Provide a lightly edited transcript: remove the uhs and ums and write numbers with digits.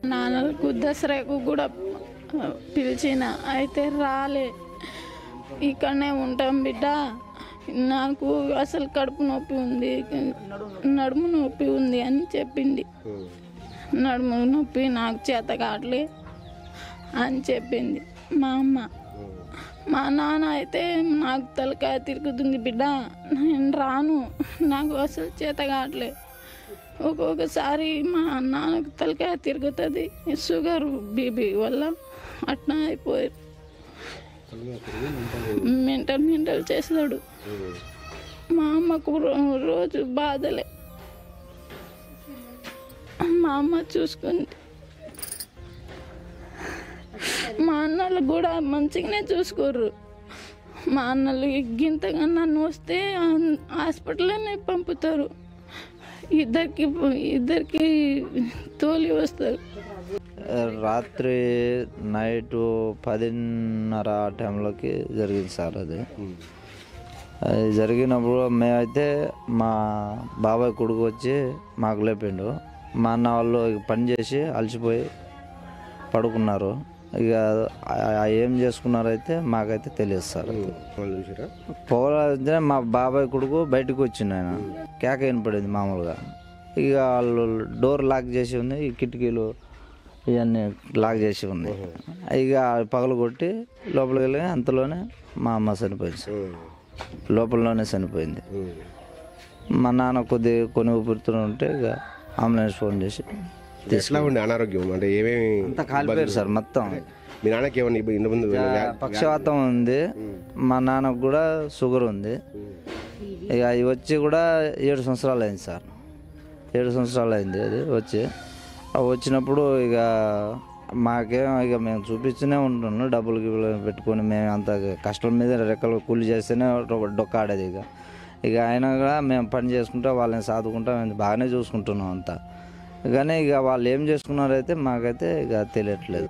నాన్నలకు దసరాకు కూడా పిలిచిన, అయితే రాలే. ఇక్కడనే ఉంటాం బిడ్డ, నాకు అసలు కడుపు నొప్పి ఉంది, నడుము నొప్పి ఉంది అని చెప్పింది. నడుము నొప్పి నాకు చేత కావట్లే అని చెప్పింది మా అమ్మ. మా నాన్న అయితే నాకు తలకాయ తిరుగుతుంది బిడ్డ, నేను రాను, నాకు అసలు చేత కావట్లే. ఒక్కొక్కసారి మా నాన్నకు తలకాయ తిరుగుతుంది, షుగర్ బీపీ వల్ల అట్లా అయిపోయారు. మెంటల్ చేస్తాడు. మా అమ్మకు రోజు బాధలే, మా అమ్మ చూసుకుంది. మా అన్నలు కూడా మంచిగానే చూసుకోరు. మా అన్నలు గింతగా నన్ను వస్తే హాస్పిటల్లోనే పంపుతారు. ఇద్దరికి తోలి వస్తారు. రాత్రి నైటు 10:30 ఆ టైంలోకి జరిగింది సార్. అది జరిగినప్పుడు మేమైతే మా బాబాయ్ కొడుకు వచ్చి మాకు లేపిండు. మా అన్న వాళ్ళు పని చేసి అలసిపోయి పడుకున్నారు. ఇక ఏం చేసుకున్నారైతే మాకైతే తెలియదు సార్. పోవాలంటే మా బాబాయ్ కొడుకు బయటకు వచ్చిండు, ఆయన కేక వినపడింది మామూలుగా. ఇక వాళ్ళు డోర్ లాక్ చేసి ఉంది, ఈ కిటికీలు ఇవన్నీ లాక్ చేసి ఉంది. ఇక పగలు కొట్టి లోపలికి వెళ్ళి అంతలోనే మా అమ్మ చనిపోయింది సార్. లోపలలోనే చనిపోయింది. మా నాన్న కొన్ని ఊపిరితో ఉంటే ఇక అంబులెన్స్ ఫోన్ చేసి ఎట్లా ఉండే అనారోగ్యం అంటే ఏమేమి అంతా కాలిపోయారు సార్ మొత్తం. మీ నాన్నకి ఏమన్నా పక్షవాతం ఉంది, మా నాన్నకు కూడా షుగర్ ఉంది. ఇక అవి వచ్చి కూడా 7 సంవత్సరాలు అయింది సార్. 7 సంవత్సరాలు అయింది అది వచ్చి. వచ్చినప్పుడు ఇక ఇక మేము చూపిస్తూనే ఉంటున్నాం, డబ్బులు పెట్టుకొని మేము అంత కష్టం మీద రెక్కలు కూలి చేస్తేనే డొక్కాడేది. ఇక అయినా కూడా మేము పని చేసుకుంటా వాళ్ళని సాదుకుంటా మేము బాగానే చూసుకుంటున్నాం అంతా. కానీ ఇక వాళ్ళు ఏం చేసుకున్నారైతే మాకైతే ఇక తెలియట్లేదు.